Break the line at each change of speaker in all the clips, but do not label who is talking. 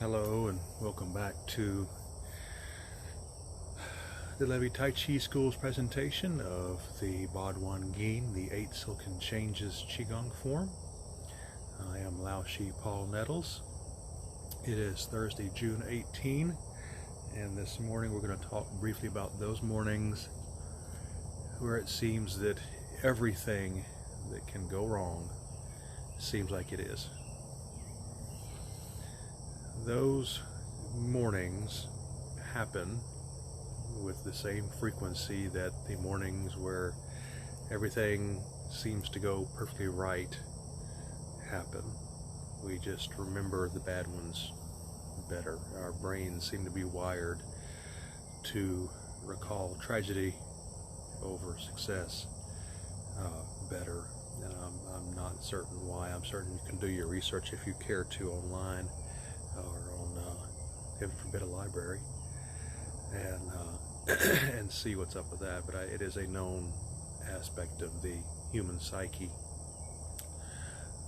Hello and welcome back to the Levy Tai Chi School's presentation of the Baduan Jin, the Eight Silken Changes Qi Gong form. I am Lao Shi Paul Nettles. It is Thursday, June 18, and this morning we're going to talk briefly about those mornings where it seems that everything that can go wrong seems like it is. Those mornings happen with the same frequency that the mornings where everything seems to go perfectly right happen. We just remember the bad ones better. Our brains seem to be wired to recall tragedy over success better. I'm not certain why. I'm certain you can do your research if you care to online or on, heaven forbid, a library, and see what's up with that. But it is a known aspect of the human psyche.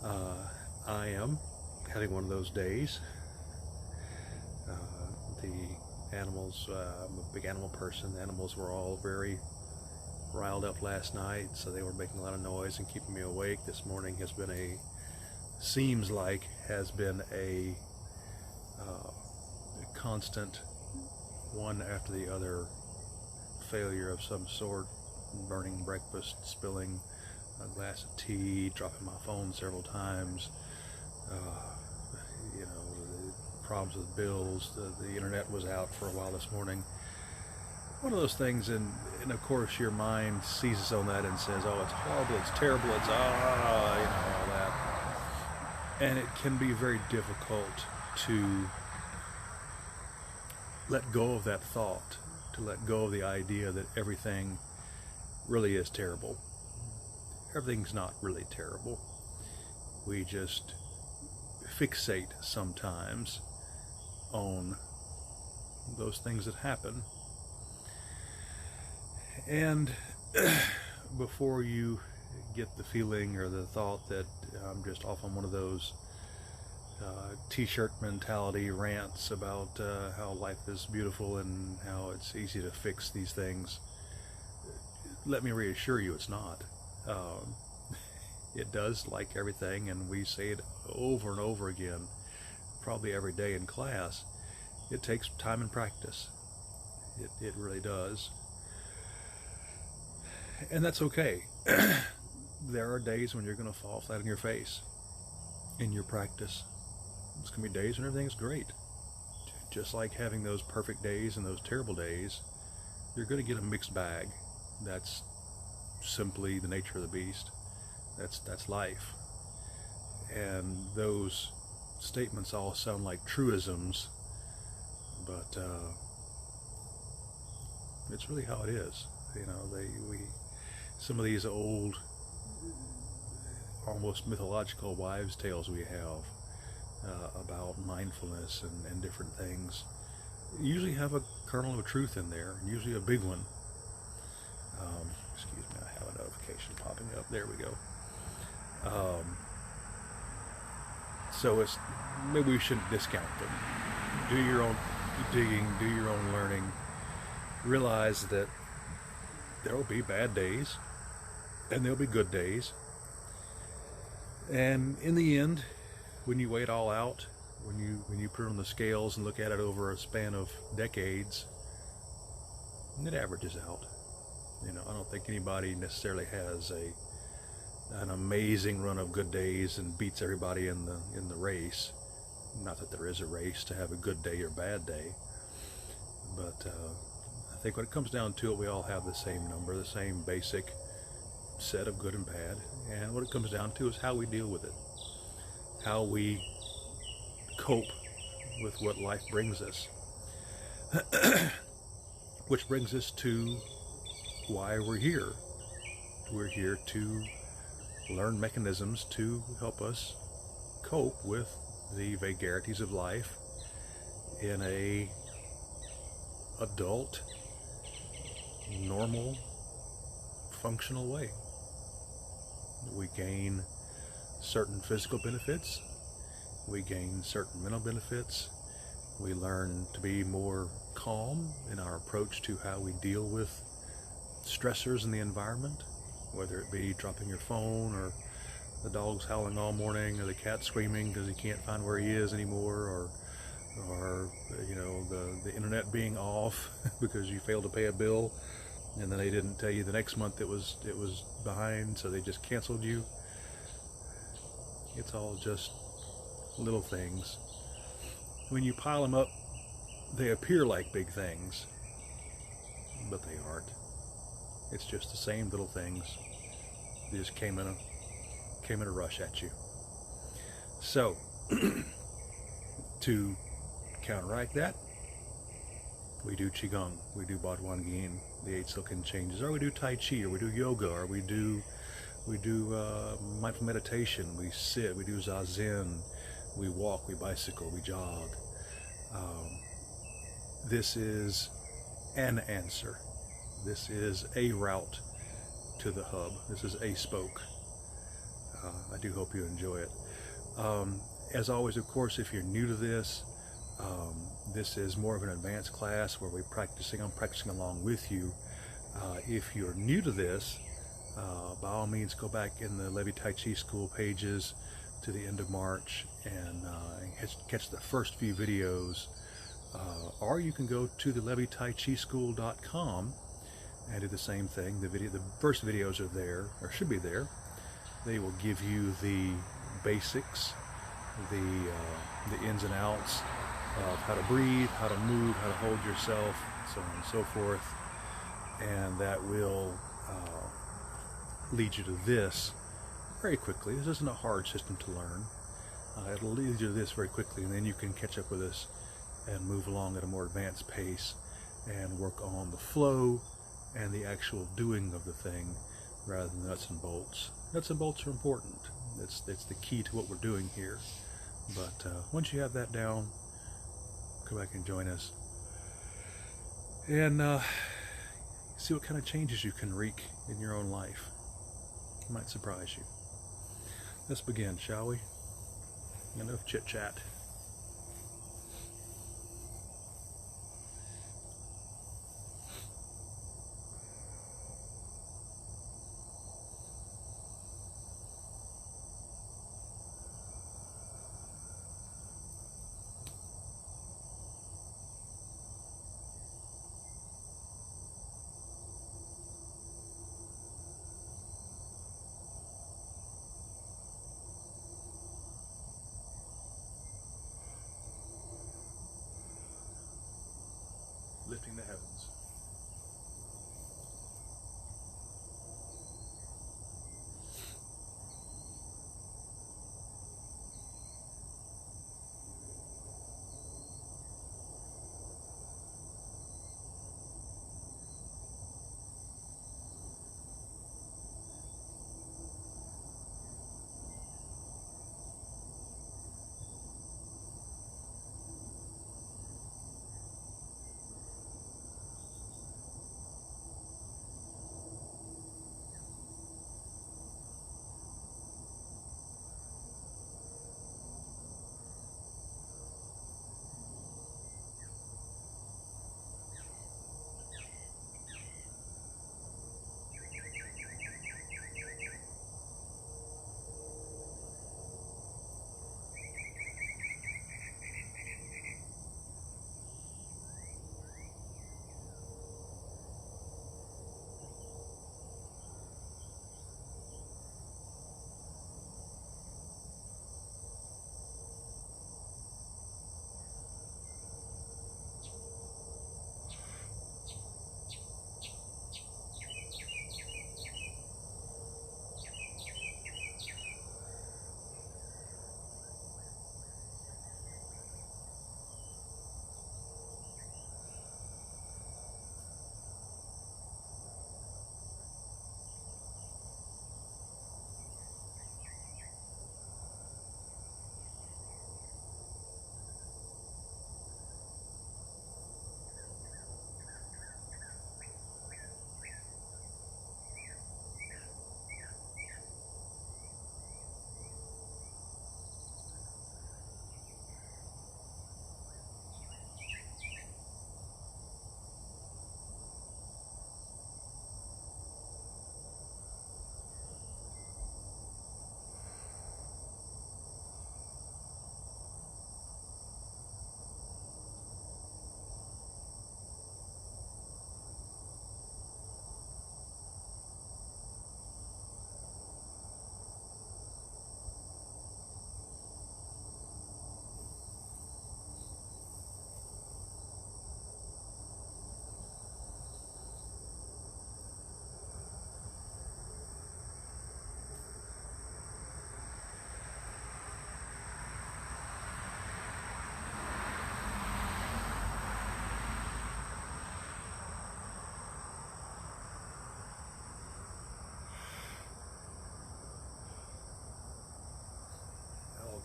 I am having one of those days. The animals, I'm a big animal person. The animals were all very riled up last night, so they were making a lot of noise and keeping me awake. This morning has been has been a constant one after the other failure of some sort. Burning breakfast, spilling a glass of tea, dropping my phone several times, problems with bills. The internet was out for a while this morning. One of those things, and of course your mind seizes on that and says, oh, it's horrible, it's terrible, it's all that. And it can be very difficult to let go of that thought, to let go of the idea that everything really is terrible. Everything's not really terrible. We just fixate sometimes on those things that happen. And before you get the feeling or the thought that I'm just off on one of those t-shirt mentality rants about how life is beautiful and how it's easy to fix these things, let me reassure you it's not. It does, like everything, and we say it over and over again, probably every day in class. It takes time and practice. It really does. And that's okay. There are days when you're going to fall flat on your face in your practice. There's going to be days when everything's great. Just like having those perfect days and those terrible days, you're going to get a mixed bag. That's simply the nature of the beast. That's life. And those statements all sound like truisms, but it's really how it is. Some of these old, almost mythological wives' tales we have about mindfulness and different things usually have a kernel of truth in there, and usually a big one. Excuse me, I have a notification popping up. There we go. So maybe we shouldn't discount them. Do your own digging, do your own learning. Realize that there will be bad days and there'll be good days. And in the end, when you weigh it all out, when you put it on the scales and look at it over a span of decades, it averages out. I don't think anybody necessarily has an amazing run of good days and beats everybody in the race. Not that there is a race to have a good day or bad day, but I think when it comes down to it, we all have the same number, the same basic set of good and bad, and what it comes down to is how we deal with it, how we cope with what life brings us. Which brings us to why we're here. We're here to learn mechanisms to help us cope with the vagaries of life in a adult, normal, functional way. We gain certain physical benefits, we gain certain mental benefits, We learn to be more calm in our approach to how we deal with stressors in the environment, whether it be dropping your phone, or the dog's howling all morning, or the cat screaming because he can't find where he is anymore, or you know, the internet being off because you failed to pay a bill, and then they didn't tell you the next month it was behind, so they just canceled you. It's all just little things. When you pile them up, they appear like big things, but they aren't. It's just the same little things. They just came in a rush at you. So to counteract that, we do Qi Gong, we do Baduan Jin, the Eight Silken Changes, or we do Tai Chi, or we do yoga, or we do mindful meditation. We sit, we do zazen, we walk, we bicycle, we jog. This is an answer. This is a route to the hub. This is a spoke. I do hope you enjoy it. As always, of course, if you're new to this, this is more of an advanced class where I'm practicing along with you. If you're new to this, by all means, go back in the Levy Tai Chi School pages to the end of March and catch the first few videos. Or you can go to the levytaichischool.com and do the same thing. The first videos are there, or should be there. They will give you the basics, the ins and outs of how to breathe, how to move, how to hold yourself, so on and so forth. And that will lead you to this very quickly. This isn't a hard system to learn. It'll lead you to this very quickly, and then you can catch up with us and move along at a more advanced pace and work on the flow and the actual doing of the thing rather than nuts and bolts. Nuts and bolts are important. It's the key to what we're doing here. But once you have that down, come back and join us and see what kind of changes you can wreak in your own life. It might surprise you. Let's begin, shall we? Enough chit-chat.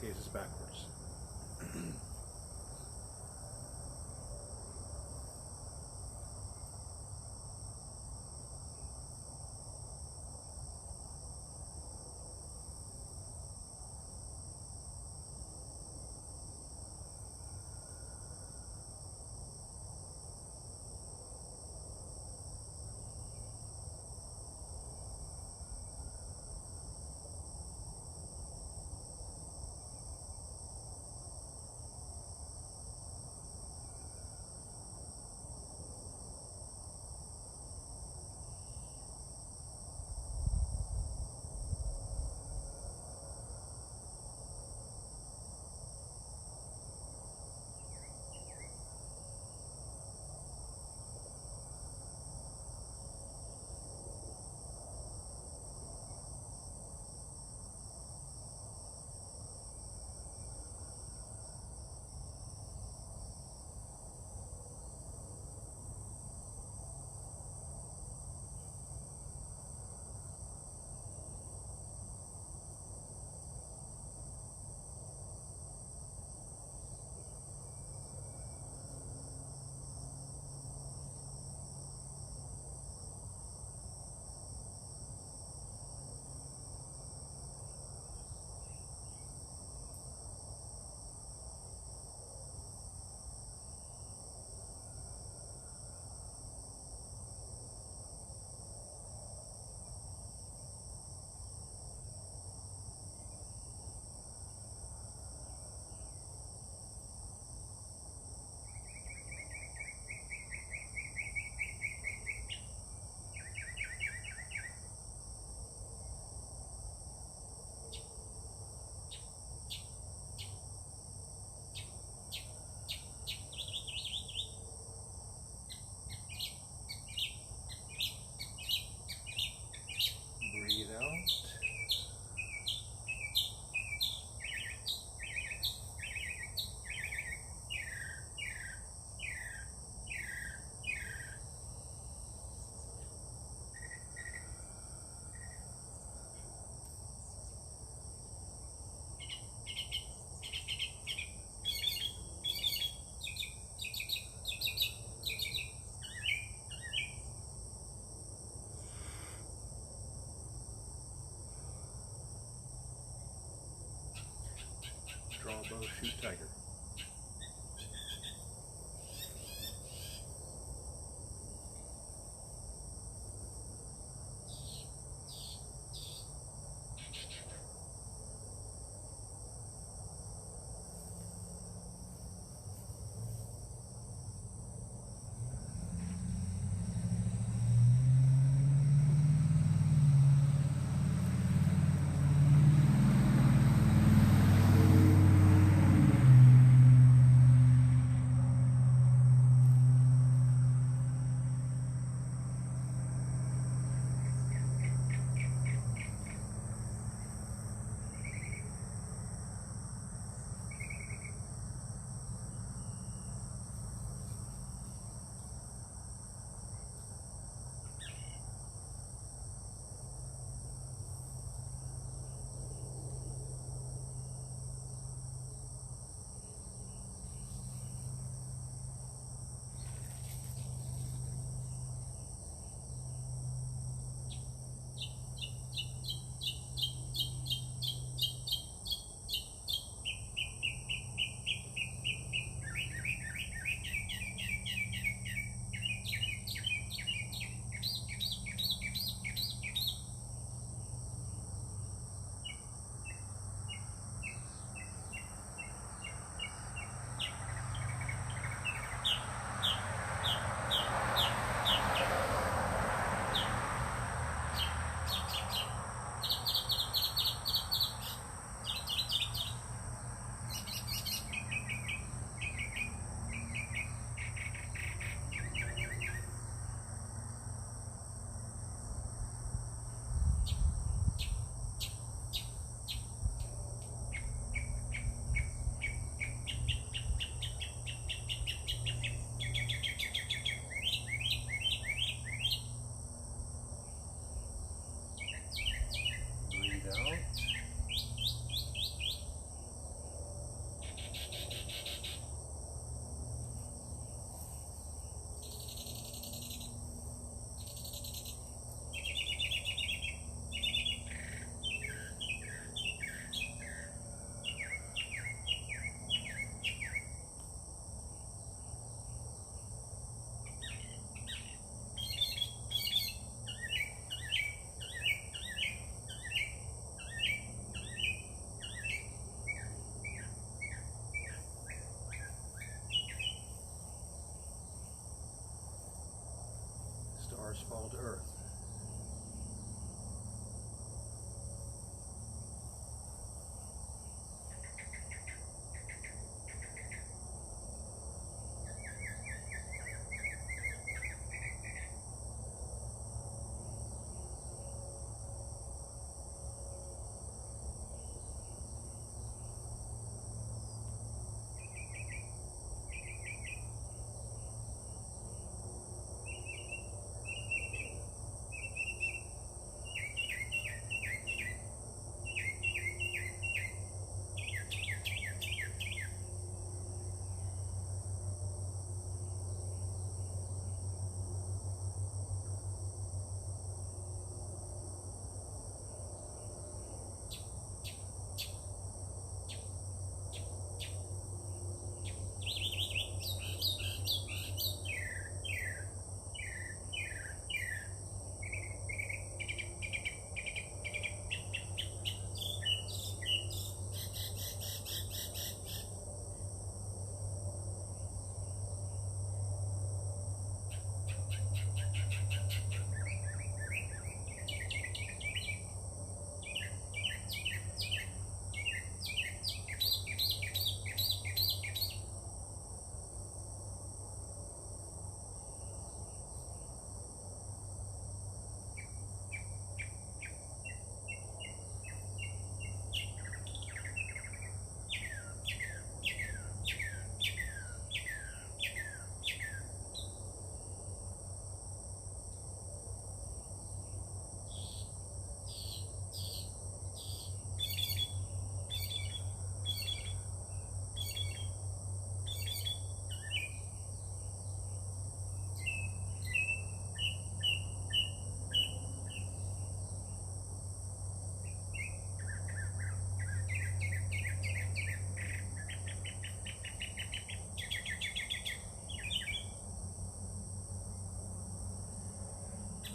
case it's backwards. Draw bow, shoot tiger. just fall to earth.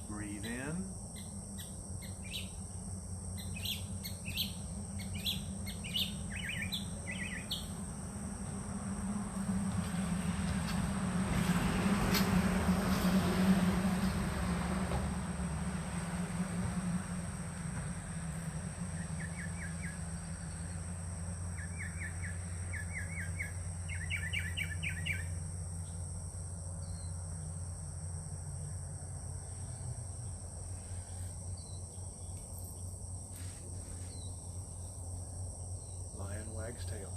Breathe in. Wags tail.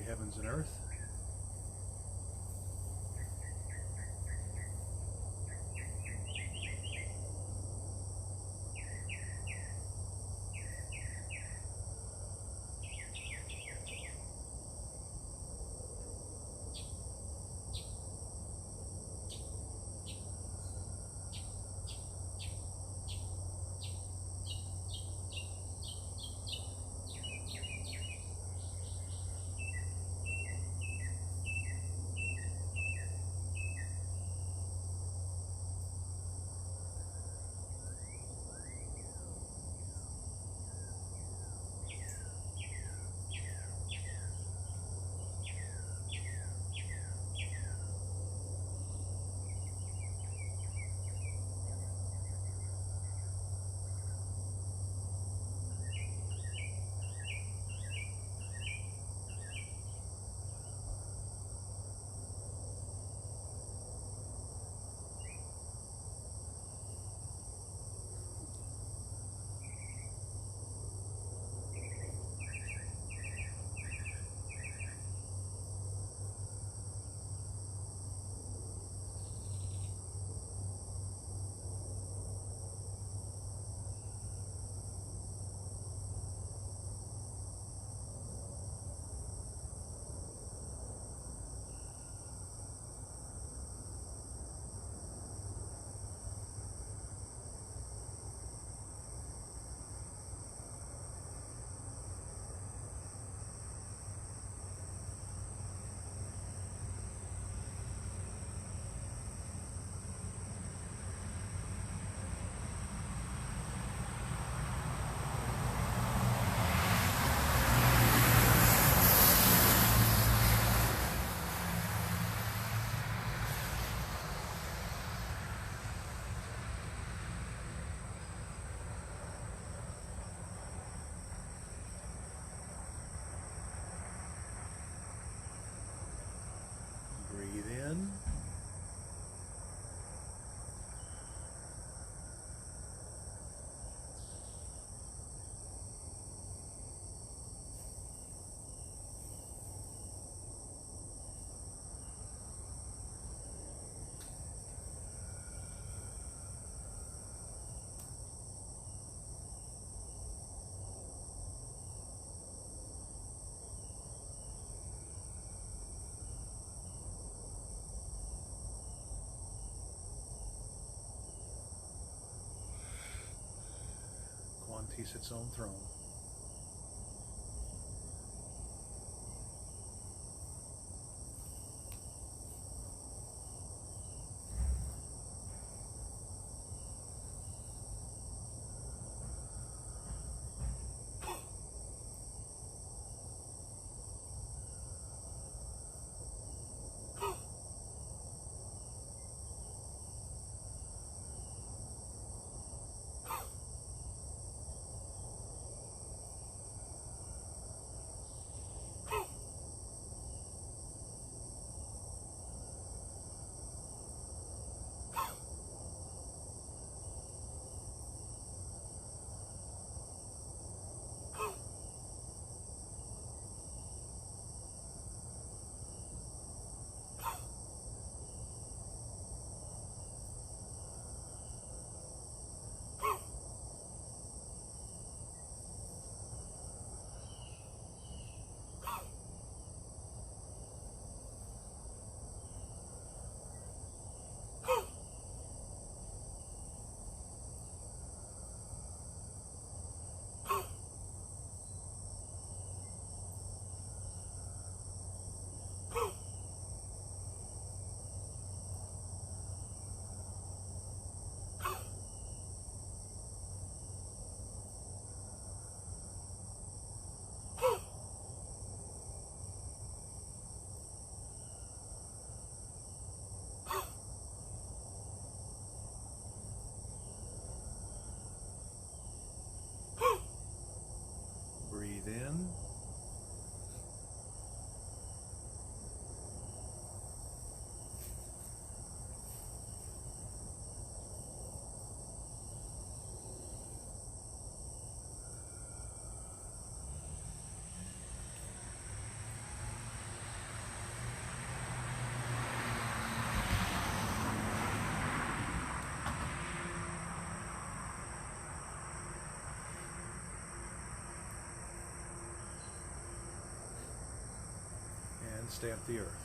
create heavens and earth. Breathe in. Quanti sits on throne. stamp the earth.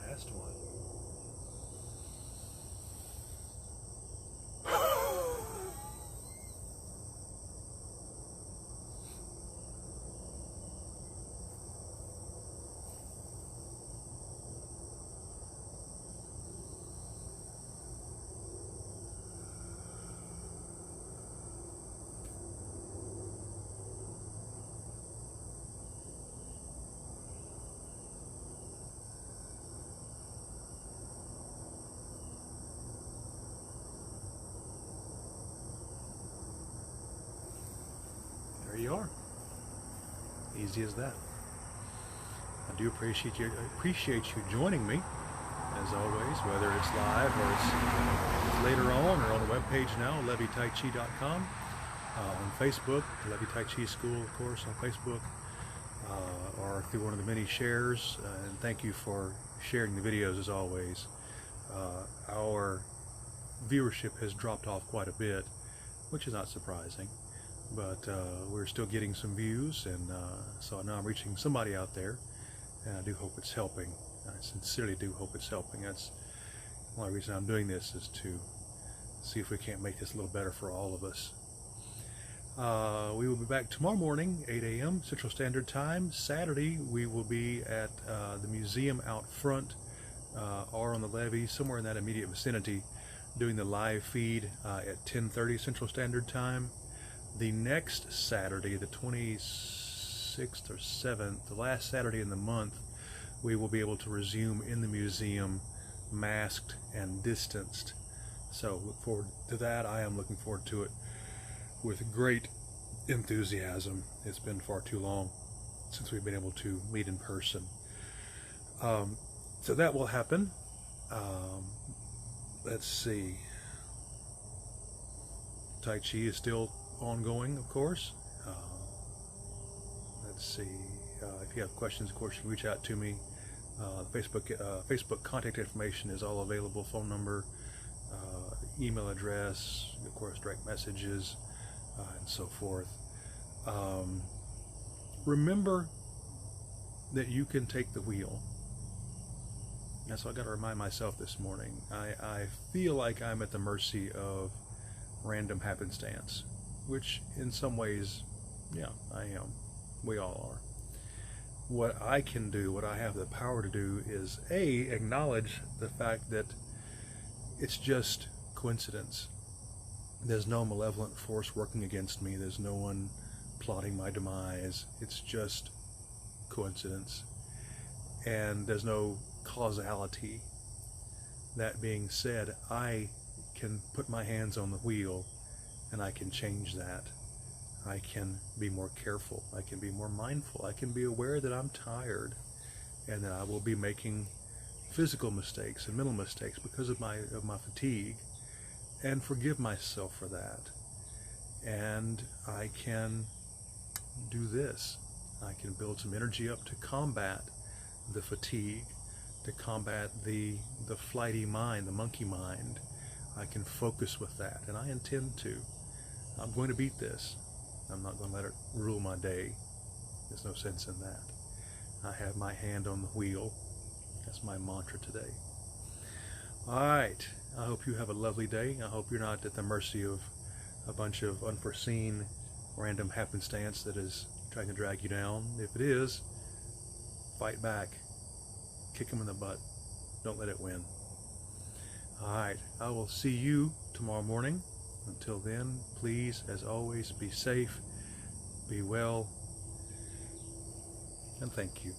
Last one. There you are. Easy as that. I do appreciate you joining me, as always, whether it's live or it's later on or on the webpage now, levytaichi.com, on Facebook, Levy Tai Chi School, of course, on Facebook, or through one of the many shares. And thank you for sharing the videos, as always. Our viewership has dropped off quite a bit, which is not surprising. But we're still getting some views, and so now I'm reaching somebody out there, and I do hope it's helping. I sincerely do hope it's helping. That's the only reason I'm doing this, is to see if we can't make this a little better for all of us. We will be back tomorrow morning, 8 a.m. Central Standard Time. Saturday, we will be at the museum out front, or on the levee, somewhere in that immediate vicinity, doing the live feed at 10:30 Central Standard Time. The next Saturday, the 26th or 7th, the last Saturday in the month, we will be able to resume in the museum, masked and distanced. So look forward to that. I am looking forward to it with great enthusiasm. It's been far too long since we've been able to meet in person. So that will happen. Let's see. Tai Chi is still ongoing, of course. Let's see. If you have questions, of course, you can reach out to me. Facebook contact information is all available. Phone number, email address, of course, direct messages, and so forth. Remember that you can take the wheel. That's what I got to remind myself this morning. I feel like I'm at the mercy of random happenstance, which in some ways, yeah, I am. We all are. What I can do, what I have the power to do, is acknowledge the fact that it's just coincidence. There's no malevolent force working against me. There's no one plotting my demise. It's just coincidence. And there's no causality. That being said, I can put my hands on the wheel and I can change that. I can be more careful. I can be more mindful. I can be aware that I'm tired and that I will be making physical mistakes and mental mistakes because of my fatigue, and forgive myself for that. And I can do this. I can build some energy up to combat the fatigue, to combat the flighty mind, the monkey mind. I can focus with that, and I intend to. I'm going to beat this. I'm not going to let it rule my day. There's no sense in that. I have my hand on the wheel. That's my mantra today. All right. I hope you have a lovely day. I hope you're not at the mercy of a bunch of unforeseen random happenstance that is trying to drag you down. If it is, fight back. Kick them in the butt. Don't let it win. All right. I will see you tomorrow morning, Until then, please, as always, be safe, be well, and thank you.